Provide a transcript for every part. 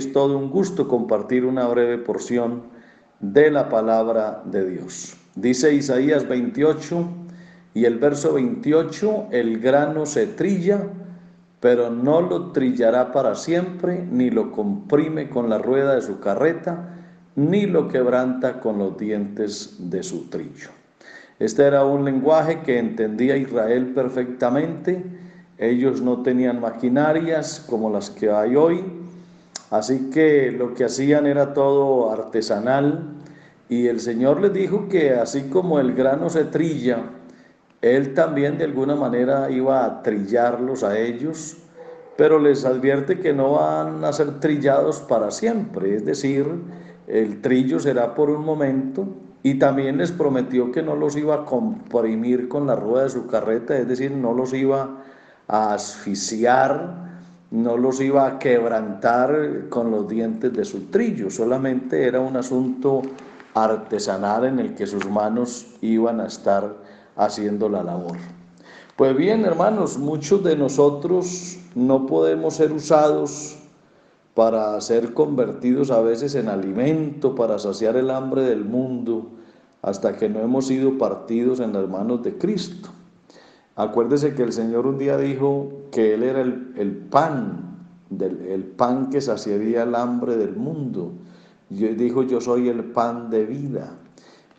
es todo un gusto compartir una breve porción de la palabra de Dios. Dice Isaías 28 y el verso 28, el grano se trilla, pero no lo trillará para siempre, ni lo comprime con la rueda de su carreta, ni lo quebranta con los dientes de su trillo. Este era un lenguaje que entendía Israel perfectamente. Ellos no tenían maquinarias como las que hay hoy, así que lo que hacían era todo artesanal, y el Señor les dijo que así como el grano se trilla, Él también de alguna manera iba a trillarlos a ellos, pero les advierte que no van a ser trillados para siempre, es decir, el trillo será por un momento, y también les prometió que no los iba a comprimir con la rueda de su carreta, es decir, no los iba a asfixiar, no los iba a quebrantar con los dientes de su trillo, solamente era un asunto artesanal en el que sus manos iban a estar haciendo la labor. Pues bien, hermanos, muchos de nosotros no podemos ser usados para ser convertidos a veces en alimento, para saciar el hambre del mundo, hasta que no hemos sido partidos en las manos de Cristo. Acuérdese que el Señor un día dijo que Él era el pan, el pan que saciaría el hambre del mundo. Y dijo, yo soy el pan de vida.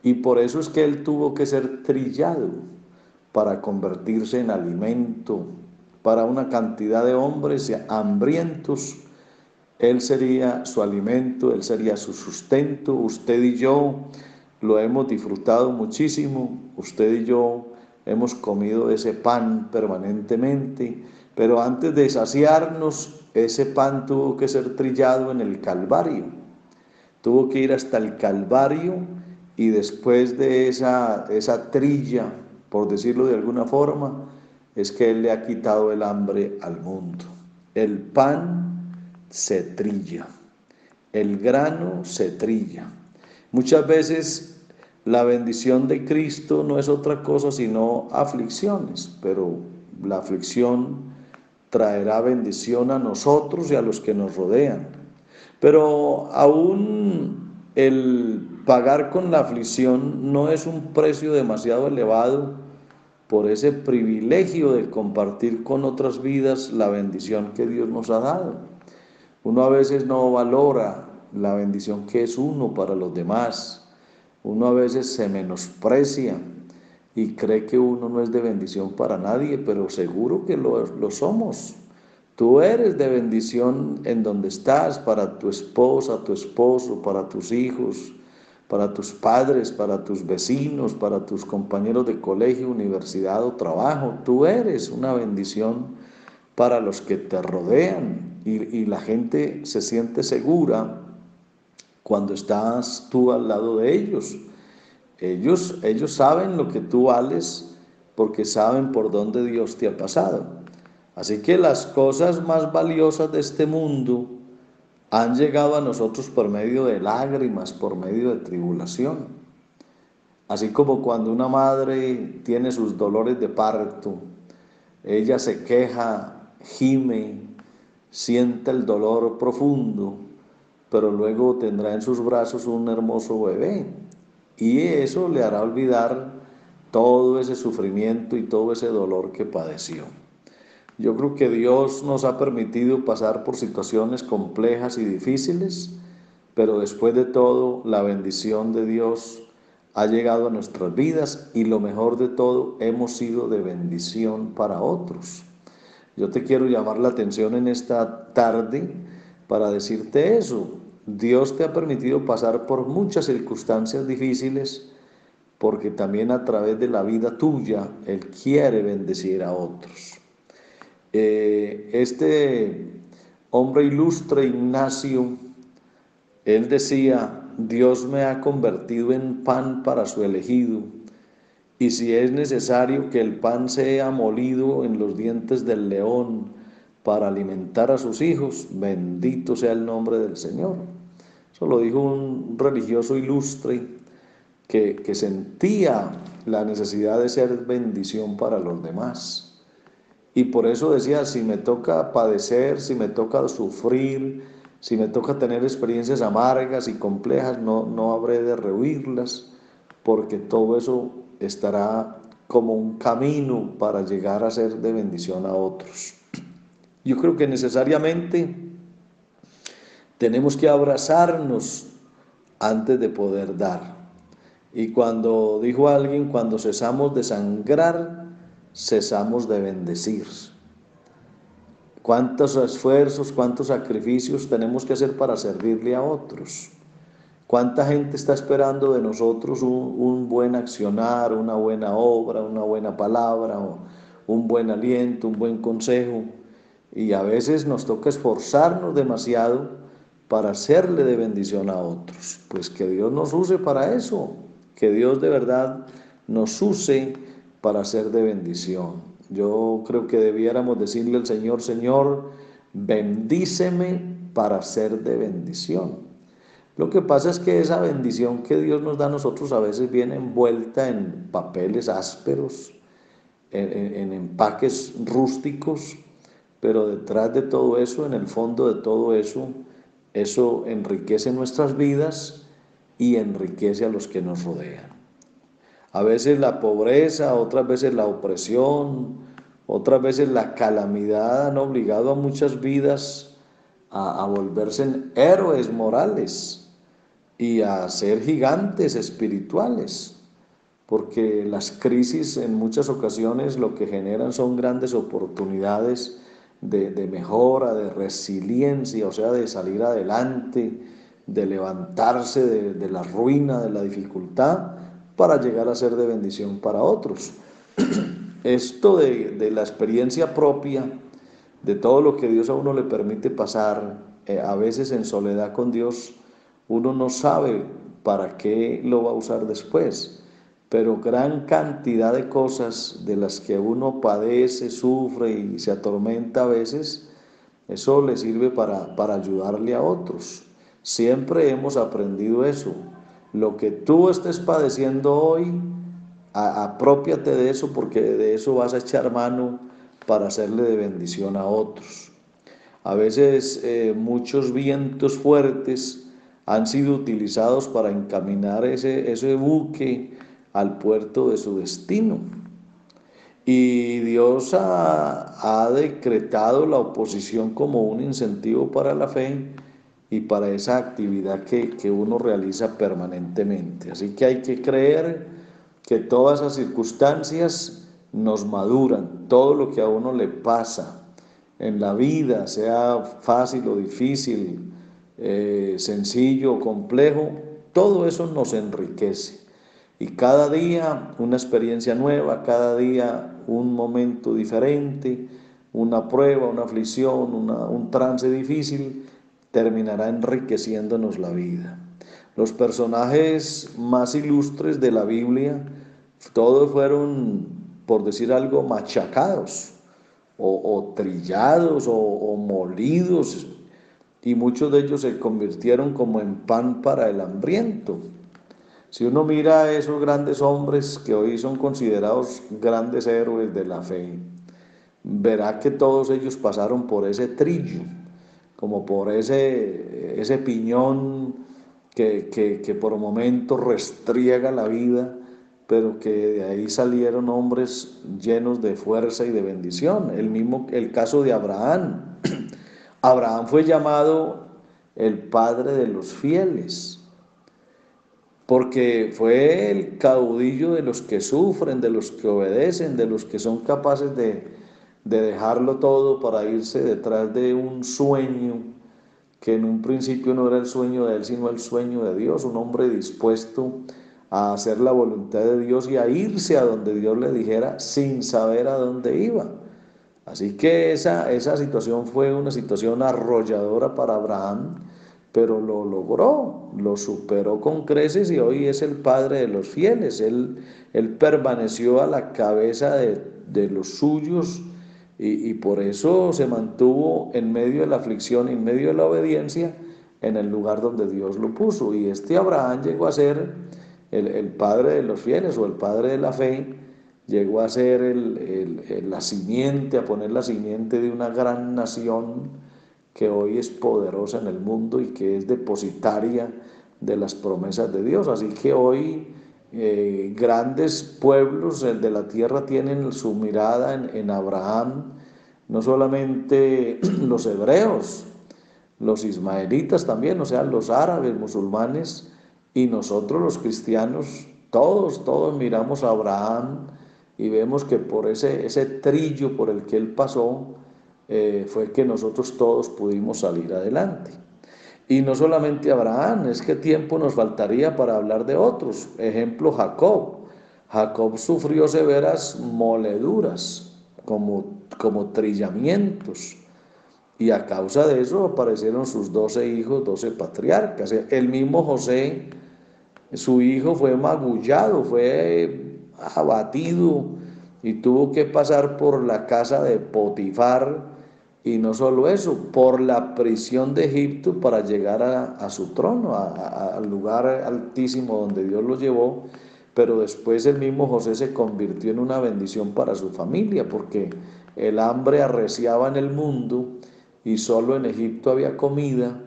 Y por eso es que Él tuvo que ser trillado para convertirse en alimento para una cantidad de hombres hambrientos. Él sería su alimento, Él sería su sustento. Usted y yo lo hemos disfrutado muchísimo, usted y yo hemos comido ese pan permanentemente, pero antes de saciarnos, ese pan tuvo que ser trillado en el Calvario, tuvo que ir hasta el Calvario, y después de esa trilla, por decirlo de alguna forma, es que Él le ha quitado el hambre al mundo. El pan se trilla, el grano se trilla. Muchas veces la bendición de Cristo no es otra cosa sino aflicciones, pero la aflicción traerá bendición a nosotros y a los que nos rodean. Pero aún el pagar con la aflicción no es un precio demasiado elevado por ese privilegio de compartir con otras vidas la bendición que Dios nos ha dado. Uno a veces no valora la bendición que es uno para los demás. Uno a veces se menosprecia y cree que uno no es de bendición para nadie, pero seguro que lo somos. Tú eres de bendición en donde estás, para tu esposa, tu esposo, para tus hijos, para tus padres, para tus vecinos, para tus compañeros de colegio, universidad o trabajo. Tú eres una bendición para los que te rodean, y la gente se siente segura cuando estás tú al lado de ellos. Ellos saben lo que tú vales porque saben por dónde Dios te ha pasado. Así que las cosas más valiosas de este mundo han llegado a nosotros por medio de lágrimas, por medio de tribulación. Así como cuando una madre tiene sus dolores de parto, ella se queja, gime, siente el dolor profundo, pero luego tendrá en sus brazos un hermoso bebé, y eso le hará olvidar todo ese sufrimiento y todo ese dolor que padeció. Yo creo que Dios nos ha permitido pasar por situaciones complejas y difíciles, pero después de todo, la bendición de Dios ha llegado a nuestras vidas, y lo mejor de todo, hemos sido de bendición para otros. Yo te quiero llamar la atención en esta tarde para decirte eso. Dios te ha permitido pasar por muchas circunstancias difíciles, porque también a través de la vida tuya Él quiere bendecir a otros. Este hombre ilustre, Ignacio, él decía: Dios me ha convertido en pan para su elegido, y si es necesario que el pan sea molido en los dientes del león para alimentar a sus hijos, bendito sea el nombre del Señor. Eso lo dijo un religioso ilustre que sentía la necesidad de ser bendición para los demás. Y por eso decía: si me toca padecer, si me toca sufrir, Si me toca tener experiencias amargas y complejas, no habré de rehuirlas, porque todo eso estará como un camino para llegar a ser de bendición a otros. Yo creo que necesariamente tenemos que abrazarnos antes de poder dar. Y cuando dijo alguien, cuando cesamos de sangrar, cesamos de bendecir. ¿Cuántos esfuerzos, cuántos sacrificios tenemos que hacer para servirle a otros? ¿Cuánta gente está esperando de nosotros un buen accionar, una buena obra, una buena palabra, un buen aliento, un buen consejo? Y a veces nos toca esforzarnos demasiado para hacerle de bendición a otros. Pues que Dios nos use para eso, que Dios de verdad nos use para ser de bendición. Yo creo que debiéramos decirle al Señor, Señor, bendíceme para ser de bendición. Lo que pasa es que esa bendición que Dios nos da a nosotros a veces viene envuelta en papeles ásperos, en empaques rústicos, pero detrás de todo eso, en el fondo de todo eso, eso enriquece nuestras vidas y enriquece a los que nos rodean. A veces la pobreza, otras veces la opresión, otras veces la calamidad han obligado a muchas vidas a volverse héroes morales y a ser gigantes espirituales, porque las crisis en muchas ocasiones lo que generan son grandes oportunidades de mejora, de resiliencia, o sea, de salir adelante, de levantarse de la ruina, de la dificultad, para llegar a ser de bendición para otros. Esto de la experiencia propia, de todo lo que Dios a uno le permite pasar, a veces en soledad con Dios, uno no sabe para qué lo va a usar después, pero gran cantidad de cosas de las que uno padece, sufre y se atormenta a veces, eso le sirve para ayudarle a otros. Siempre hemos aprendido eso. Lo que tú estés padeciendo hoy, apropiate de eso, porque de eso vas a echar mano para hacerle de bendición a otros. A veces muchos vientos fuertes han sido utilizados para encaminar ese buque al puerto de su destino. Y Dios ha decretado la oposición como un incentivo para la fe y para esa actividad que uno realiza permanentemente. Así que hay que creer que todas esas circunstancias nos maduran, todo lo que a uno le pasa en la vida, sea fácil o difícil, sencillo o complejo, todo eso nos enriquece. Y cada día una experiencia nueva, cada día un momento diferente, una prueba, una aflicción, un trance difícil, terminará enriqueciéndonos la vida. Los personajes más ilustres de la Biblia, todos fueron, por decir algo, machacados o trillados o molidos, y muchos de ellos se convirtieron como en pan para el hambriento. Si uno mira a esos grandes hombres que hoy son considerados grandes héroes de la fe, verá que todos ellos pasaron por ese trillo, como por ese piñón que por momentos restriega la vida, pero que de ahí salieron hombres llenos de fuerza y de bendición. El caso de Abraham. Abraham fue llamado el padre de los fieles, porque fue el caudillo de los que sufren, de los que obedecen, de los que son capaces de dejarlo todo para irse detrás de un sueño que en un principio no era el sueño de él, sino el sueño de Dios, un hombre dispuesto a hacer la voluntad de Dios y a irse a donde Dios le dijera sin saber a dónde iba. Así que esa situación fue una situación arrolladora para Abraham, pero lo logró, lo superó con creces y hoy es el padre de los fieles. Él permaneció a la cabeza de los suyos y por eso se mantuvo en medio de la aflicción, en medio de la obediencia, en el lugar donde Dios lo puso. Y este Abraham llegó a ser el padre de los fieles o el padre de la fe, llegó a ser la simiente, a poner la simiente de una gran nación que hoy es poderosa en el mundo y que es depositaria de las promesas de Dios. Así que hoy grandes pueblos de la tierra tienen su mirada en Abraham, no solamente los hebreos, los ismaelitas también, o sea, los árabes, musulmanes, y nosotros los cristianos, todos miramos a Abraham y vemos que por ese trillo por el que él pasó, fue que nosotros todos pudimos salir adelante. Y no solamente Abraham, es que tiempo nos faltaría para hablar de otros. Ejemplo, Jacob. Jacob sufrió severas moleduras, como trillamientos. Y a causa de eso aparecieron sus 12 hijos, 12 patriarcas. El mismo José, su hijo, fue magullado, fue abatido y tuvo que pasar por la casa de Potifar, y no solo eso, por la prisión de Egipto para llegar a su trono, al lugar altísimo donde Dios lo llevó. Pero después el mismo José se convirtió en una bendición para su familia, porque el hambre arreciaba en el mundo y solo en Egipto había comida,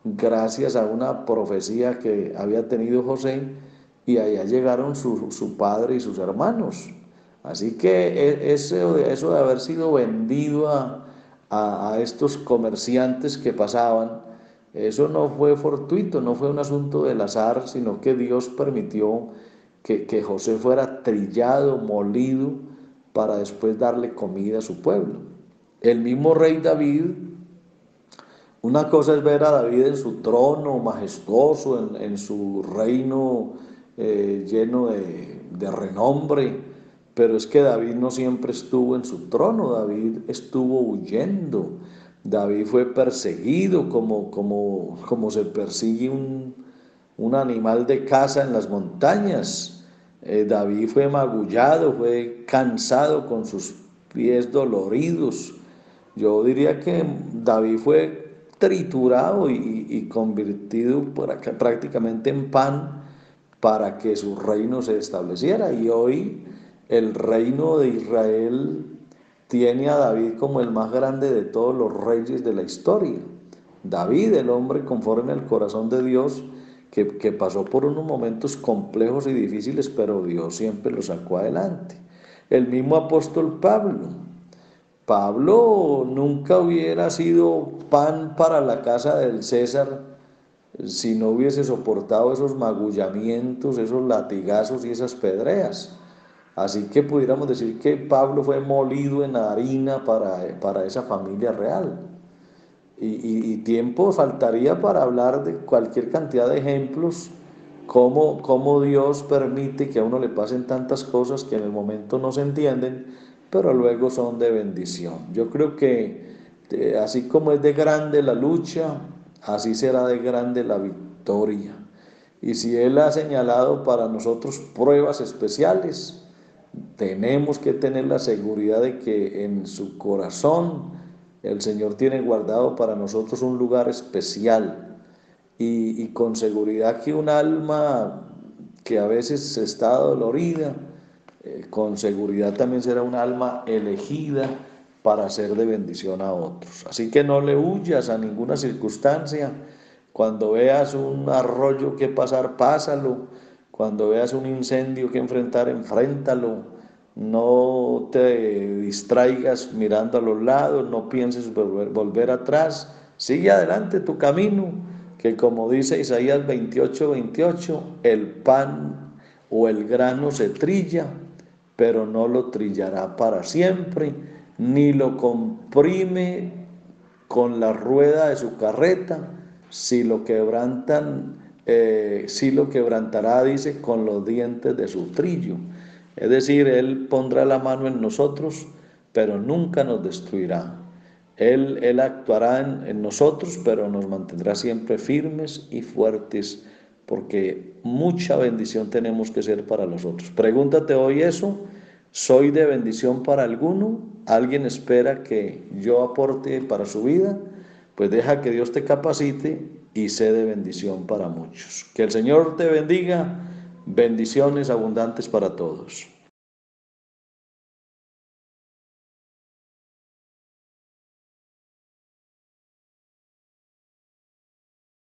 gracias a una profecía que había tenido José, y allá llegaron su padre y sus hermanos. Así que eso de haber sido vendido a estos comerciantes que pasaban, eso no fue fortuito, no fue un asunto del azar, sino que Dios permitió que José fuera trillado, molido, para después darle comida a su pueblo. El mismo rey David, una cosa es ver a David en su trono majestuoso, en su reino lleno de renombre, pero es que David no siempre estuvo en su trono, David estuvo huyendo, David fue perseguido como se persigue un animal de caza en las montañas. David fue magullado, fue cansado con sus pies doloridos. Yo diría que David fue triturado y convertido prácticamente en pan para que su reino se estableciera. Y hoy el reino de Israel tiene a David como el más grande de todos los reyes de la historia. David, el hombre conforme al corazón de Dios, que pasó por unos momentos complejos y difíciles, pero Dios siempre lo sacó adelante. El mismo apóstol Pablo nunca hubiera sido pan para la casa del César si no hubiese soportado esos magullamientos, esos latigazos y esas pedreas. Así que pudiéramos decir que Pablo fue molido en harina para esa familia real. Y tiempo faltaría para hablar de cualquier cantidad de ejemplos, cómo Dios permite que a uno le pasen tantas cosas que en el momento no se entienden, pero luego son de bendición. Yo creo que así como es de grande la lucha, así será de grande la victoria. Y si Él ha señalado para nosotros pruebas especiales, tenemos que tener la seguridad de que en su corazón el Señor tiene guardado para nosotros un lugar especial, y con seguridad que un alma que a veces está dolorida, con seguridad también será un alma elegida para ser de bendición a otros. Así que no le huyas a ninguna circunstancia. Cuando veas un arroyo que pasar, pásalo. Cuando veas un incendio que enfrentar, enfréntalo. No te distraigas mirando a los lados, no pienses volver atrás. Sigue adelante tu camino, que como dice Isaías 28:28, el pan o el grano se trilla, pero no lo trillará para siempre, ni lo comprime con la rueda de su carreta. Si lo quebrantará, dice, con los dientes de su trillo. Es decir, Él pondrá la mano en nosotros, pero nunca nos destruirá. Él actuará en nosotros, pero nos mantendrá siempre firmes y fuertes, porque mucha bendición tenemos que ser para los otros. Pregúntate hoy eso: ¿soy de bendición para alguno? ¿Alguien espera que yo aporte para su vida? Pues deja que Dios te capacite y sé de bendición para muchos. Que el Señor te bendiga. Bendiciones abundantes para todos.